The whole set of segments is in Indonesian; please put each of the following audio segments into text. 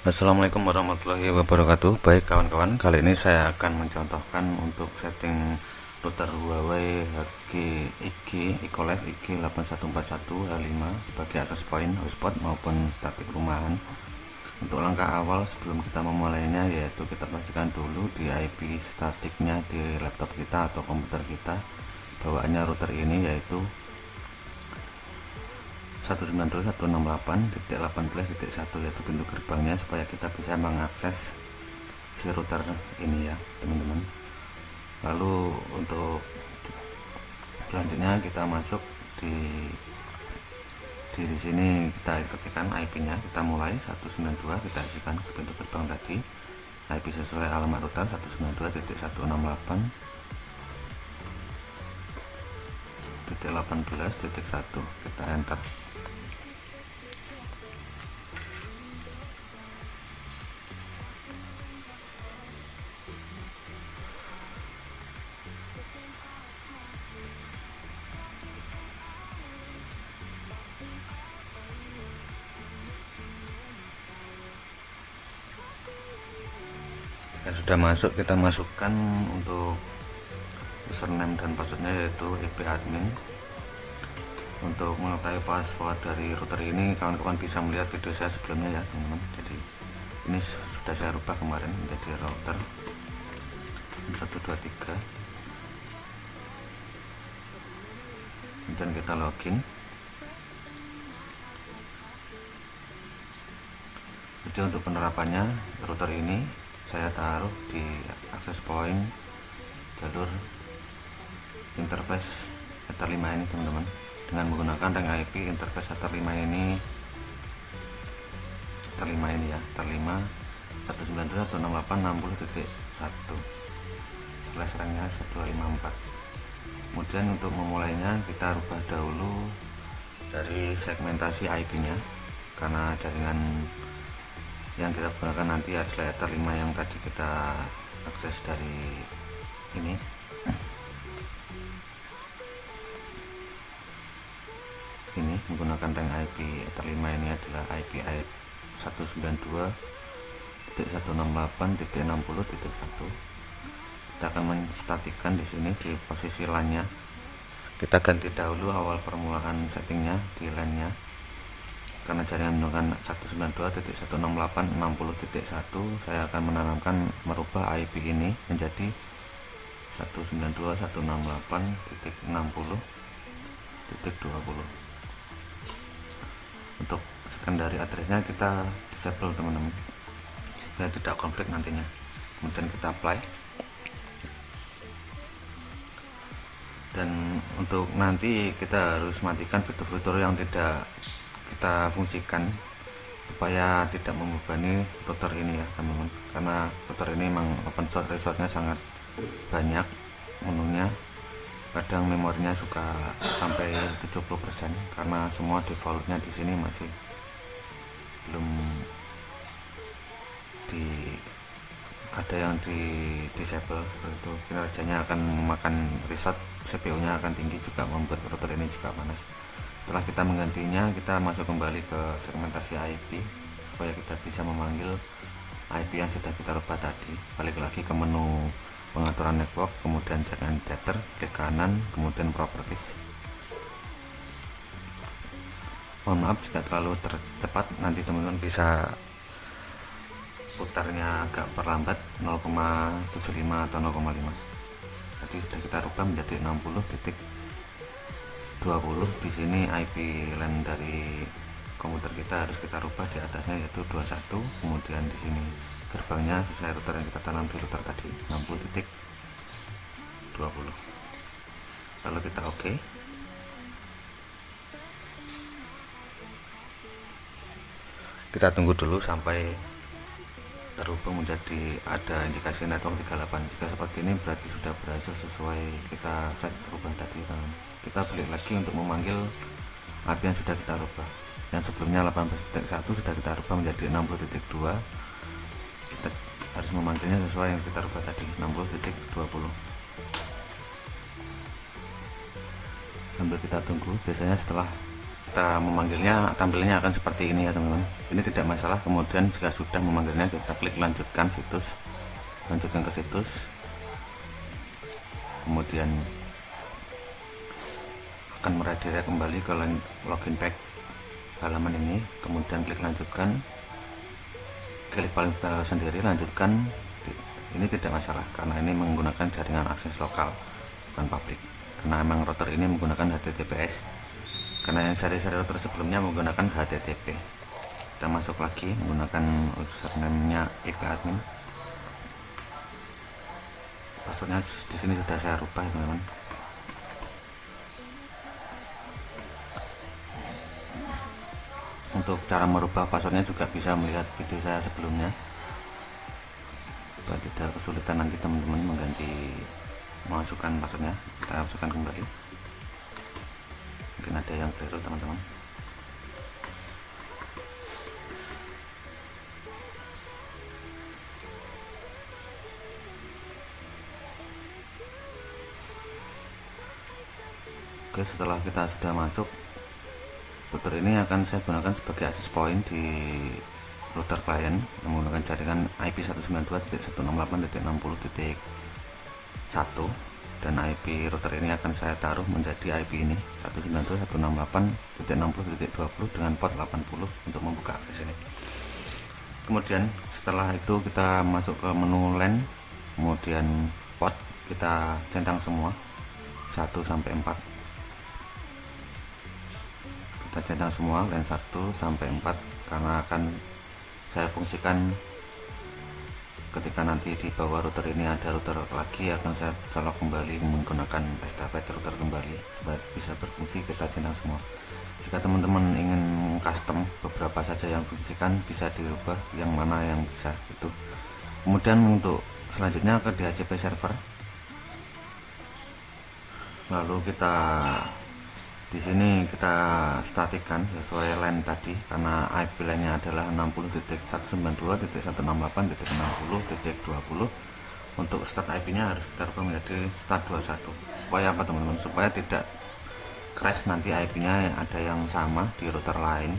Assalamualaikum warahmatullahi wabarakatuh. Baik kawan-kawan, kali ini saya akan mencontohkan untuk setting router Huawei IG Ecolab IG8141 H5 sebagai akses point, hotspot maupun statik rumahan. Untuk langkah awal sebelum kita memulainya, yaitu kita pastikan dulu di IP statiknya di laptop kita atau komputer kita bawaannya router ini, yaitu 192.168.18.1 yaitu pintu gerbangnya, supaya kita bisa mengakses si router ini ya teman-teman. Lalu untuk selanjutnya kita masuk di sini, kita ketikkan IP-nya, kita mulai 192, kita isikan ke pintu gerbang tadi IP sesuai alamat router 192.168.18.1, kita enter. Sudah masuk, kita masukkan untuk username dan passwordnya, yaitu IP admin. Untuk mengetahui password dari router ini, kawan-kawan bisa melihat video saya sebelumnya ya teman-teman. Jadi ini sudah saya rubah kemarin menjadi router 123. Kemudian kita login. Jadi untuk penerapannya router ini saya taruh di access point jalur interface Ether 5 ini teman-teman, dengan menggunakan rank IP interface Ether 5 ini ya, Ether 5 192.168.60.1 slash ranknya 1254. Kemudian untuk memulainya kita rubah dahulu dari segmentasi IP nya, karena jaringan yang kita gunakan nanti adalah Ether 5 yang tadi kita akses dari ini. Ini menggunakan rank IP Ether 5 ini adalah IP 192.168.60.1. Kita akan menstatikkan di sini di posisi LAN-nya. Kita ganti dahulu awal permulaan settingnya di LAN-nya, karena jaringan menggunakan 192.168.60.1. saya akan menanamkan merubah IP ini menjadi 192.168.60.20. untuk secondary addressnya kita disable teman-teman, supaya tidak konflik nantinya. Kemudian kita apply, dan untuk nanti kita harus matikan fitur-fitur yang tidak kita fungsikan supaya tidak membebani router ini ya teman-teman, karena router ini memang open source, resource-nya sangat banyak menunya. Kadang memorinya suka sampai 70%, karena semua defaultnya di sini masih belum ada yang di disable, itu kinerjanya akan memakan resource, CPU-nya akan tinggi, juga membuat router ini juga panas. Setelah kita menggantinya, kita masuk kembali ke segmentasi IP supaya kita bisa memanggil IP yang sudah kita rubah tadi. Balik lagi ke menu pengaturan network, kemudian check and data, klik kanan, kemudian properties. Mohon maaf jika terlalu cepat, nanti teman-teman bisa putarnya agak perlambat 0,75 atau 0,5. Jadi sudah kita rubah menjadi 60.20. Di sini IP LAN dari komputer kita harus kita rubah di atasnya, yaitu 21. Kemudian di sini gerbangnya sesuai router yang kita tanam di router tadi 60.20. Lalu kita oke. Kita tunggu dulu sampai terhubung menjadi ada indikasi network 38. Jika seperti ini berarti sudah berhasil sesuai kita set rubah tadi. Kita balik lagi untuk memanggil IP yang sudah kita rubah, yang sebelumnya 18.1 sudah kita rubah menjadi 60.2. kita harus memanggilnya sesuai yang kita rubah tadi 60.20. sambil kita tunggu. Biasanya setelah kita memanggilnya tampilannya akan seperti ini ya teman-teman. Ini tidak masalah. Kemudian jika sudah memanggilnya, kita klik lanjutkan situs, lanjutkan ke situs, kemudian akan meredirect kembali ke login page halaman ini, kemudian klik lanjutkan, klik paling sendiri lanjutkan. Ini tidak masalah karena ini menggunakan jaringan akses lokal, bukan publik, karena memang router ini menggunakan HTTPS, karena yang seri-seri router sebelumnya menggunakan HTTP. Kita masuk lagi menggunakan username-nya ipadmin. Passwordnya di sini sudah saya rubah ya teman-teman. Untuk cara merubah passwordnya juga bisa melihat video saya sebelumnya, supaya tidak kesulitan nanti teman-teman mengganti memasukkan passwordnya. Kita masukkan kembali, mungkin ada yang keliru teman-teman. Oke, setelah kita sudah masuk, router ini akan saya gunakan sebagai access point di router klien yang menggunakan jaringan IP 192.168.60.1, dan IP router ini akan saya taruh menjadi IP ini 192.168.60.20 dengan port 80 untuk membuka akses ini. Kemudian setelah itu kita masuk ke menu LAN, kemudian port kita centang semua 1 sampai 4. Kita centang semua LAN 1 sampai 4 karena akan saya fungsikan ketika nanti di bawah router ini ada router lagi, akan saya colok kembali menggunakan estafet router kembali supaya bisa berfungsi. Kita centang semua. Jika teman-teman ingin custom beberapa saja yang fungsikan, bisa dirubah yang mana yang bisa itu. Kemudian untuk selanjutnya ke DHCP server, lalu kita di sini kita statikkan sesuai LAN tadi, karena IP LAN-nya adalah 60.192.60.60.20. Untuk start IP-nya harus kita rubah menjadi start 21. Supaya apa teman-teman? Supaya tidak crash nanti IP-nya ada yang sama di router lain.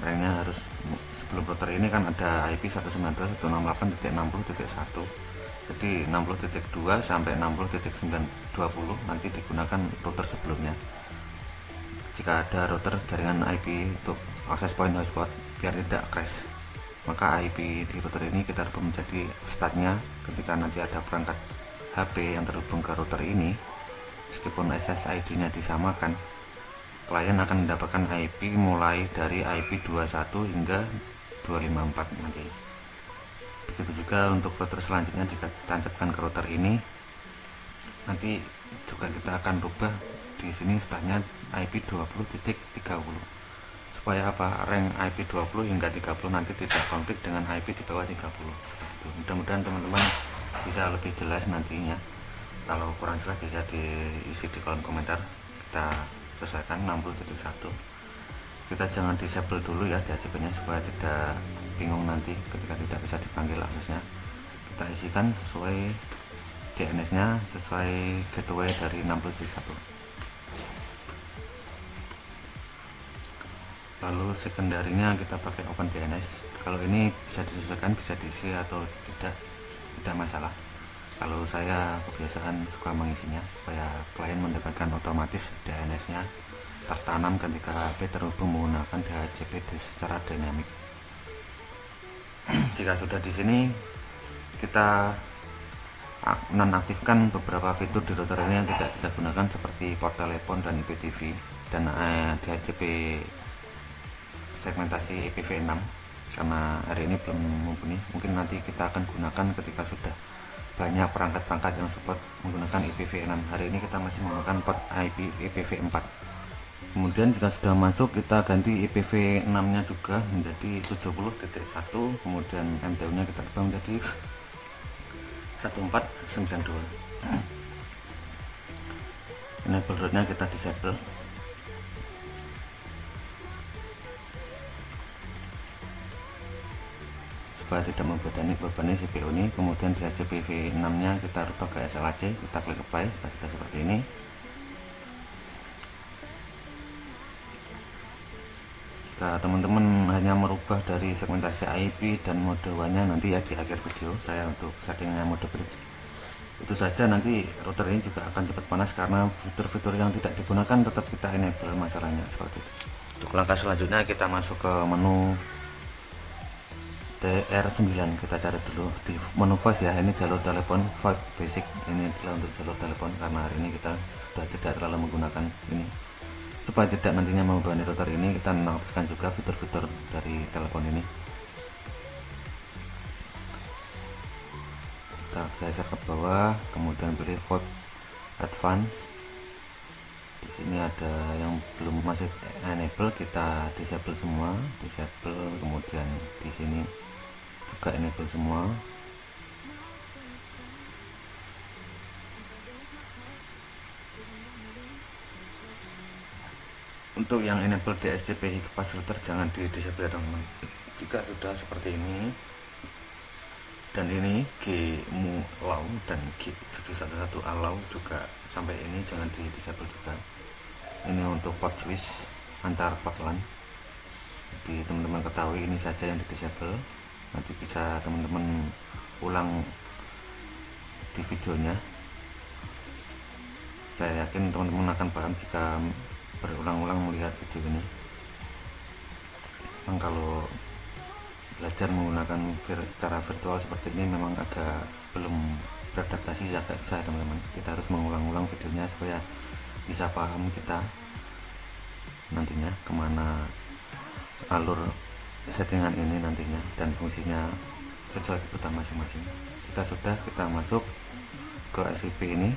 Range-nya harus, sebelum router ini kan ada IP 192.168.60.1. Jadi 60.2 sampai 60.920 nanti digunakan router sebelumnya. Jika ada router jaringan IP untuk access point hotspot biar tidak crash, maka IP di router ini kita rubah menjadi startnya. Ketika nanti ada perangkat HP yang terhubung ke router ini, meskipun SSID nya disamakan, klien akan mendapatkan IP mulai dari IP 21 hingga 254 nanti. Begitu juga untuk router selanjutnya, jika kita tancapkan ke router ini, nanti juga kita akan rubah di sini startnya IP 20.30, supaya apa, rank IP 20 hingga 30 nanti tidak konflik dengan IP di bawah 30. Mudah-mudahan teman-teman bisa lebih jelas nantinya. Kalau kurang jelas bisa diisi di kolom komentar, kita sesuaikan 60.1. Kita jangan disable dulu ya DHCP nya supaya tidak bingung nanti ketika tidak bisa dipanggil aksesnya. Kita isikan sesuai DNS nya, sesuai gateway dari 60.1. Lalu sekunderinya kita pakai OpenDNS. Kalau ini bisa disesuaikan, bisa diisi atau tidak masalah. Kalau saya kebiasaan suka mengisinya supaya klien mendapatkan otomatis DNS nya tertanam ketika HP terhubung menggunakan DHCP secara dinamik. Jika sudah di sini, kita nonaktifkan beberapa fitur di router ini yang tidak kita gunakan, seperti port telepon dan IPTV dan DHCP segmentasi IPv6, karena hari ini belum mumpuni. Mungkin nanti kita akan gunakan ketika sudah banyak perangkat-perangkat yang support menggunakan IPv6. Hari ini kita masih menggunakan port IP IPv4. Kemudian jika sudah masuk, kita ganti IPv6 nya juga menjadi 70.1, kemudian MTU nya kita ubah menjadi 1492. Enable root nya kita disable supaya tidak membebani CPU ini. Kemudian di IPv6 nya kita rubah ke SLAC, kita klik apply, sudah seperti ini. jika teman-teman hanya merubah dari segmentasi IP dan mode WAN-nya nanti ya di akhir video saya untuk settingnya mode bridge. Itu saja, nanti router ini juga akan cepat panas karena fitur-fitur yang tidak digunakan tetap kita enable masalahnya seperti itu. Untuk langkah selanjutnya kita masuk ke menu TR9, kita cari dulu di menu voice ya. Ini jalur telepon VoIP basic, ini adalah untuk jalur telepon karena hari ini kita sudah tidak terlalu menggunakan ini. Supaya tidak nantinya membebani router ini, kita nonaktifkan juga fitur-fitur dari telepon ini. Kita geser ke bawah, kemudian pilih VoIP Advance. Di sini ada yang belum masih enable, kita disable semua, disable. Kemudian di sini juga enable semua. Untuk yang enable DSCP pass filter jangan di disable ya teman-teman. Jika sudah seperti ini dan ini G allow dan G711 allow juga sampai ini jangan di disable juga. Ini untuk port switch antar port LAN. Jadi teman-teman ketahui ini saja yang di disable. Nanti bisa teman-teman ulang di videonya. Saya yakin teman-teman akan paham jika berulang-ulang melihat video ini. Memang kalau belajar menggunakan secara virtual seperti ini memang agak belum beradaptasi, agak susah teman-teman. Kita harus mengulang-ulang videonya supaya bisa paham kita nantinya kemana alur settingan ini nantinya dan fungsinya sesuai kebutuhan masing-masing. Kita masuk ke SIP ini.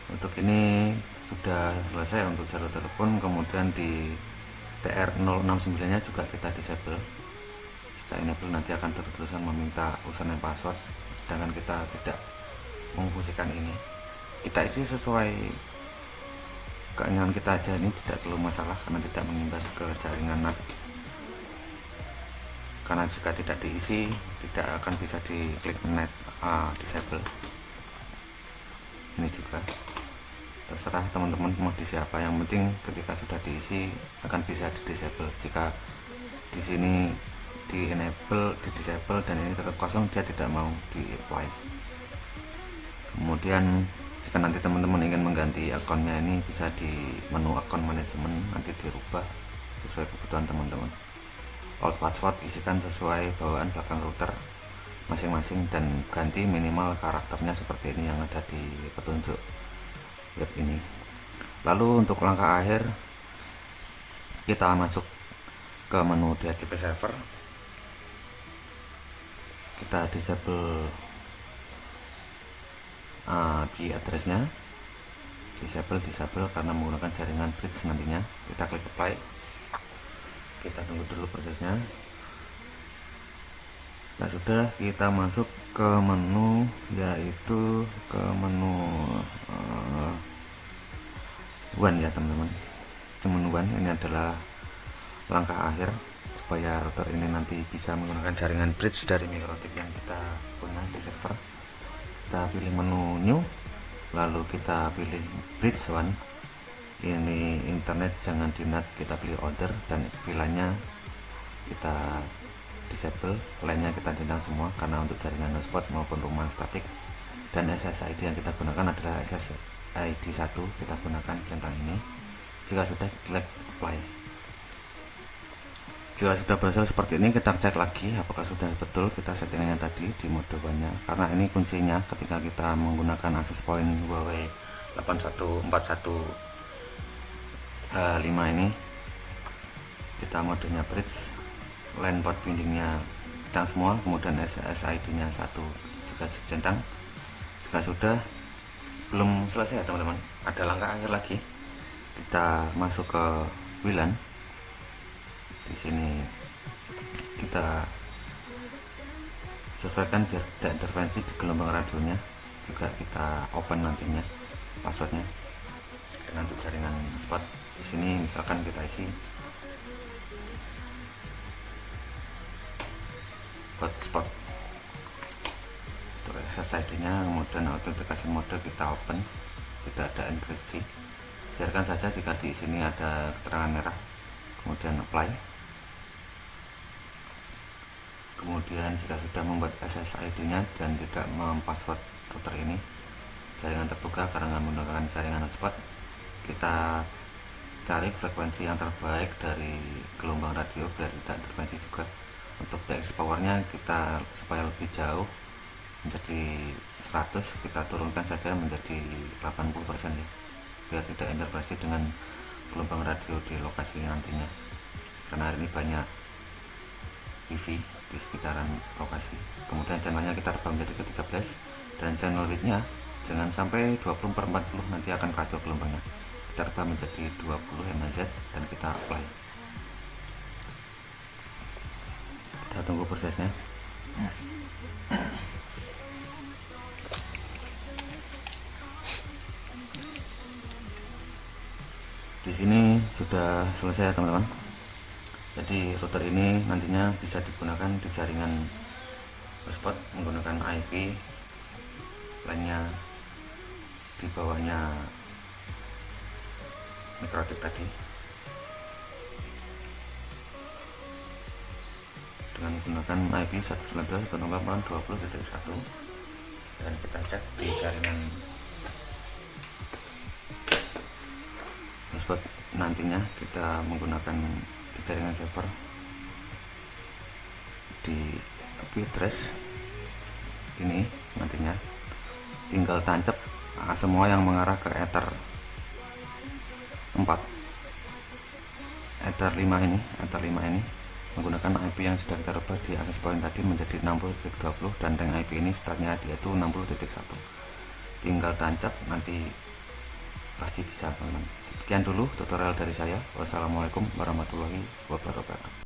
Untuk ini sudah selesai untuk jalur telepon. Kemudian di TR069 nya juga kita disable. Jika enable nanti akan tertulisan meminta username password, sedangkan kita tidak memfungsikan ini. Kita isi sesuai keinginan kita aja, ini tidak perlu masalah karena tidak mengimbas ke jaringan NAT. Karena jika tidak diisi tidak akan bisa diklik net disable. Ini juga terserah teman-teman mau di siapa, yang penting ketika sudah diisi akan bisa di disable. Jika di sini di enable, di disable dan ini tetap kosong, dia tidak mau di apply. Kemudian jika nanti teman-teman ingin mengganti akunnya, ini bisa di menu akun manajemen, nanti dirubah sesuai kebutuhan teman-teman. Old password isikan sesuai bawaan belakang router masing-masing dan ganti minimal karakternya seperti ini yang ada di petunjuk web ini. Lalu untuk langkah akhir kita masuk ke menu DHCP server, kita disable IP addressnya, disable karena menggunakan jaringan bridge nantinya. Kita klik apply, kita tunggu dulu prosesnya. Nah sudah, kita masuk ke menu, yaitu ke menu WAN ya teman-teman. Menu WAN ini adalah langkah akhir supaya router ini nanti bisa menggunakan jaringan bridge dari mikrotip yang kita punya di server. Kita pilih menu new, lalu kita pilih bridge WAN. Ini internet jangan di NAT, kita pilih order dan VLAN-nya kita disable, lainnya kita centang semua karena untuk jaringan hotspot maupun rumah statik. Dan SSID yang kita gunakan adalah SSID 1, kita gunakan centang ini. Jika sudah, klik apply. Jika sudah berhasil seperti ini, kita cek lagi apakah sudah betul kita settingannya tadi di mode WAN-nya, karena ini kuncinya ketika kita menggunakan access point Huawei 8141H5 ini. Kita modenya bridge, LAN port bindingnya centang semua, kemudian SSID nya 1 juga centang. Jika sudah, belum selesai ya teman-teman, ada langkah akhir lagi. Kita masuk ke WLAN. Di sini kita sesuaikan biar tidak intervensi di gelombang radionya, juga kita open nantinya passwordnya. Dan untuk jaringan spot di sini misalkan kita isi hotspot untuk SSID nya, kemudian authentication mode kita open, tidak ada enkripsi. biarkan saja jika di sini ada keterangan merah, kemudian apply. Kemudian jika sudah membuat SSID nya dan tidak mempassword router ini, jaringan terbuka karena menggunakan jaringan hotspot, kita cari frekuensi yang terbaik dari gelombang radio biar tidak interferensi juga. Untuk DX powernya kita supaya lebih jauh menjadi 100, kita turunkan saja menjadi 80% ya, biar tidak interferensi dengan gelombang radio di lokasi nantinya, karena ini banyak wifi di sekitaran lokasi. Kemudian channelnya kita rubah menjadi ke 13 dan channel widthnya jangan sampai 20/40, nanti akan kacau gelombangnya. Kita rubah menjadi 20 MHz dan kita apply. Kita tunggu prosesnya. Di sini sudah selesai ya teman-teman. Jadi router ini nantinya bisa digunakan di jaringan hotspot menggunakan IP lainnya di bawahnya mikrotik tadi dengan menggunakan IP 192.168.20.1 dan kita cek di jaringan hotspot nantinya kita menggunakan di jaringan server di address ini. Nantinya tinggal tancap semua yang mengarah ke ether 4, ether 5 ini, menggunakan IP yang sudah kita rubah di access point tadi menjadi 60.20 dan rank IP ini startnya dia itu 60.1. tinggal tancap, nanti pasti bisa teman-teman. Sekian dulu tutorial dari saya. Wassalamualaikum warahmatullahi wabarakatuh.